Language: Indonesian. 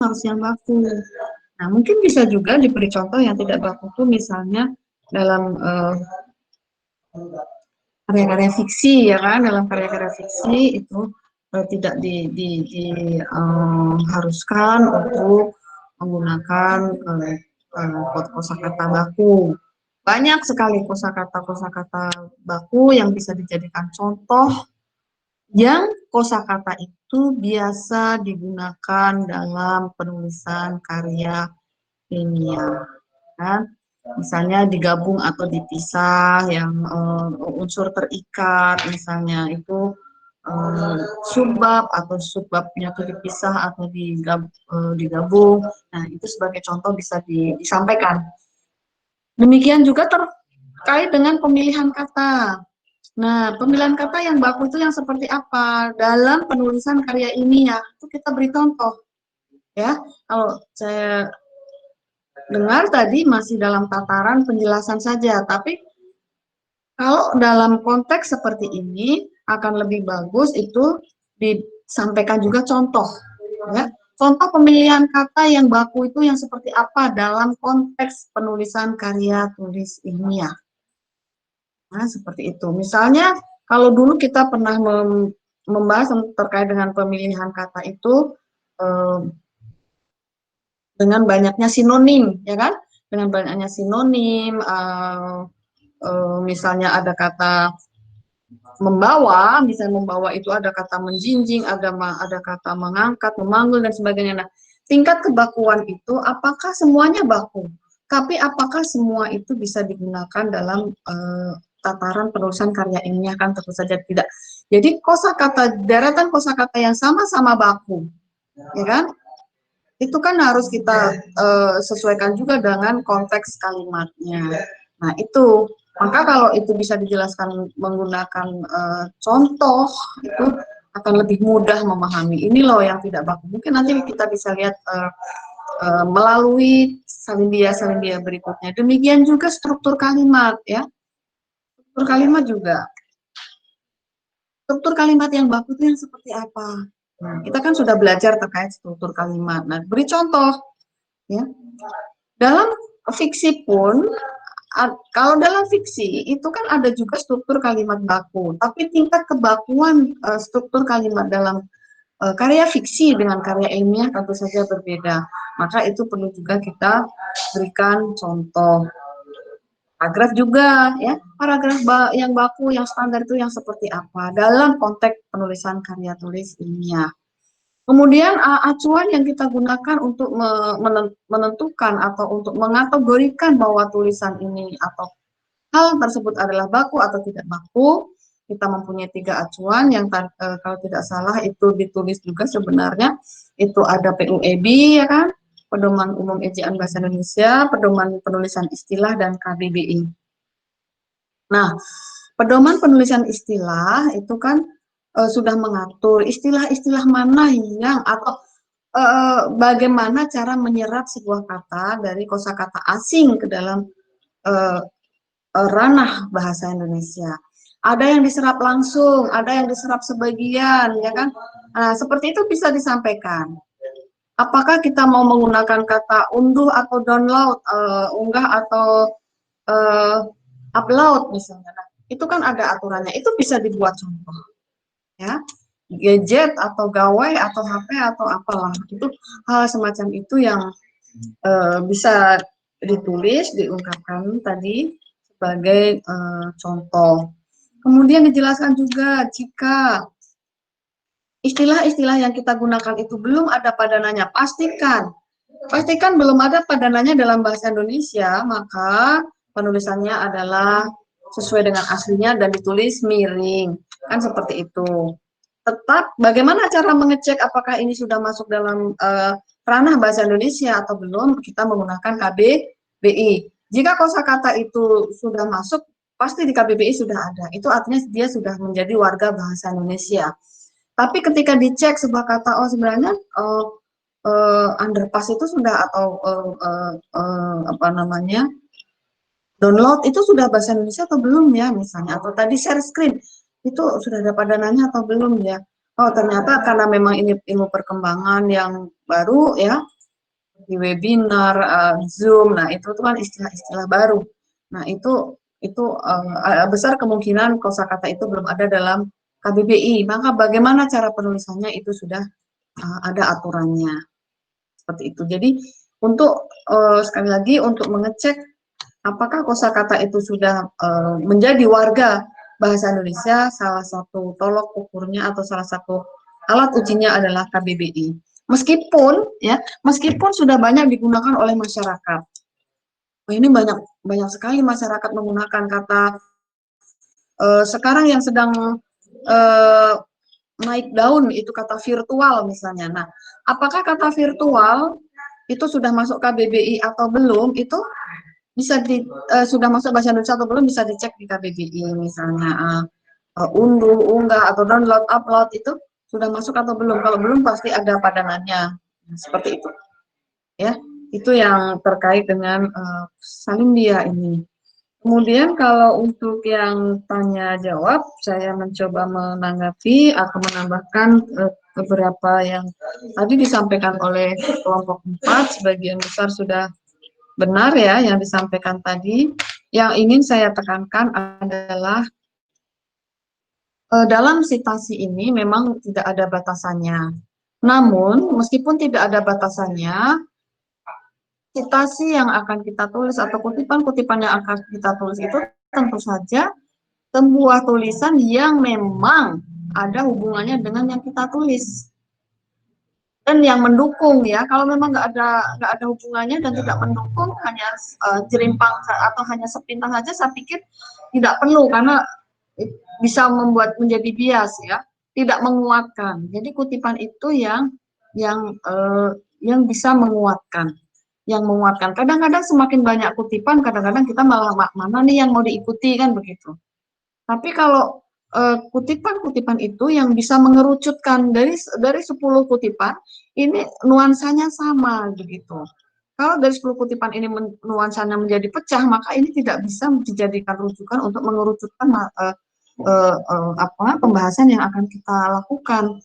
harus yang baku. Nah, mungkin bisa juga diberi contoh yang tidak baku itu misalnya dalam karya-karya fiksi, ya kan, dalam karya-karya fiksi itu tidak haruskan untuk menggunakan kosakata baku. Banyak sekali kosakata baku yang bisa dijadikan contoh, yang kosakata itu biasa digunakan dalam penulisan karya ilmiah, kan? Misalnya digabung atau dipisah, yang unsur terikat, misalnya itu subbab atau subbabnya itu dipisah atau digabung. Nah, itu sebagai contoh bisa disampaikan. Demikian juga terkait dengan pemilihan kata. Nah, pemilihan kata yang baku itu yang seperti apa? Dalam penulisan karya ini ya, itu kita beri contoh. Ya, kalau saya dengar tadi masih dalam tataran penjelasan saja, tapi kalau dalam konteks seperti ini akan lebih bagus itu disampaikan juga contoh, ya. Contoh pemilihan kata yang baku itu yang seperti apa dalam konteks penulisan karya tulis ilmiah. Nah, seperti itu. Misalnya kalau dulu kita pernah membahas terkait dengan pemilihan kata itu dengan banyaknya sinonim, ya kan? Dengan banyaknya sinonim, misalnya ada kata membawa, misalnya membawa itu ada kata menjinjing, ada kata mengangkat, memanggil dan sebagainya. Nah, tingkat kebakuan itu apakah semuanya baku? Tapi apakah semua itu bisa digunakan dalam tataran penulisan karya ilmiah? Kan tentu saja tidak. Jadi kosakata, deretan kosakata yang sama-sama baku, ya kan? Itu kan harus kita sesuaikan juga dengan konteks kalimatnya. Nah, itu. Maka kalau itu bisa dijelaskan menggunakan contoh, itu akan lebih mudah memahami. Ini loh yang tidak baku. Mungkin nanti kita bisa lihat melalui salindia berikutnya. Demikian juga struktur kalimat, ya. Struktur kalimat juga. Struktur kalimat yang baku itu yang seperti apa? Nah, kita kan sudah belajar terkait struktur kalimat. Nah, beri contoh, ya. Dalam fiksi pun, kalau dalam fiksi itu kan ada juga struktur kalimat baku, tapi tingkat kebakuan struktur kalimat dalam karya fiksi dengan karya ilmiah tentu saja berbeda. Maka itu perlu juga kita berikan contoh. Paragraf juga, ya, paragraf yang baku, yang standar itu yang seperti apa dalam konteks penulisan karya tulis ilmiah. Kemudian acuan yang kita gunakan untuk menentukan atau untuk mengategorikan bahwa tulisan ini atau hal tersebut adalah baku atau tidak baku, kita mempunyai 3 acuan yang kalau tidak salah itu ditulis juga sebenarnya, itu ada PUEB, ya kan, Pedoman Umum Ejaan Bahasa Indonesia, Pedoman Penulisan Istilah, dan KBBI. Nah, pedoman penulisan istilah itu kan sudah mengatur istilah-istilah mana yang atau bagaimana cara menyerap sebuah kata dari kosakata asing ke dalam ranah bahasa Indonesia. Ada yang diserap langsung, ada yang diserap sebagian, ya kan? Nah, seperti itu bisa disampaikan. Apakah kita mau menggunakan kata unduh atau download, unggah atau upload misalnya. Nah, itu kan ada aturannya. Itu bisa dibuat contoh, ya. Gadget atau gawai atau HP atau apalah. Itu hal semacam itu yang bisa ditulis, diungkapkan tadi sebagai contoh. Kemudian dijelaskan juga jika istilah-istilah yang kita gunakan itu belum ada padanannya, pastikan belum ada padanannya dalam bahasa Indonesia, maka penulisannya adalah sesuai dengan aslinya dan ditulis miring, kan seperti itu. Tetap bagaimana cara mengecek apakah ini sudah masuk dalam ranah bahasa Indonesia atau belum, kita menggunakan KBBI. Jika kosakata itu sudah masuk, pasti di KBBI sudah ada. Itu artinya dia sudah menjadi warga bahasa Indonesia. Tapi ketika dicek sebuah kata, oh sebenarnya underpass itu sudah atau apa namanya download itu sudah bahasa Indonesia atau belum ya misalnya, atau tadi share screen itu sudah ada padanannya atau belum ya. Oh ternyata karena memang ini ilmu perkembangan yang baru ya, di webinar, Zoom. Nah, itu tuh kan istilah-istilah baru. Nah, itu besar kemungkinan kosakata itu belum ada dalam KBBI. Maka bagaimana cara penulisannya itu sudah ada aturannya. Seperti itu. Jadi untuk sekali lagi untuk mengecek apakah kosakata itu sudah menjadi warga bahasa Indonesia, salah satu tolok ukurnya atau salah satu alat ujinya adalah KBBI. Meskipun sudah banyak digunakan oleh masyarakat. Ini banyak banyak sekali masyarakat menggunakan kata sekarang yang sedang naik daun itu kata virtual misalnya. Nah, apakah kata virtual itu sudah masuk KBBI atau belum? Itu bisa sudah masuk bahasa Indonesia atau belum bisa dicek di KBBI misalnya unduh, unggah atau download, upload itu sudah masuk atau belum? Kalau belum pasti ada padanannya. Seperti itu. Ya, itu yang terkait dengan Salindia ini. Kemudian kalau untuk yang tanya jawab, saya mencoba menanggapi atau menambahkan beberapa yang tadi disampaikan oleh kelompok 4, sebagian besar sudah benar ya yang disampaikan tadi. Yang ingin saya tekankan adalah dalam citasi ini memang tidak ada batasannya. Namun, meskipun tidak ada batasannya, citasi yang akan kita tulis atau kutipan-kutipan yang akan kita tulis itu tentu saja sebuah tulisan yang memang ada hubungannya dengan yang kita tulis dan yang mendukung ya. Kalau memang nggak ada hubungannya dan tidak mendukung, hanya jerimpang atau hanya sepintas saja, saya pikir tidak perlu karena bisa membuat menjadi bias ya, tidak menguatkan. Jadi kutipan itu yang bisa menguatkan. Yang menguatkan. Kadang-kadang semakin banyak kutipan, kadang-kadang kita malah mana nih yang mau diikuti kan begitu. Tapi kalau kutipan-kutipan itu yang bisa mengerucutkan dari 10 kutipan, ini nuansanya sama begitu. Kalau dari 10 kutipan ini nuansanya menjadi pecah, maka ini tidak bisa dijadikan rujukan untuk mengerucutkan pembahasan yang akan kita lakukan.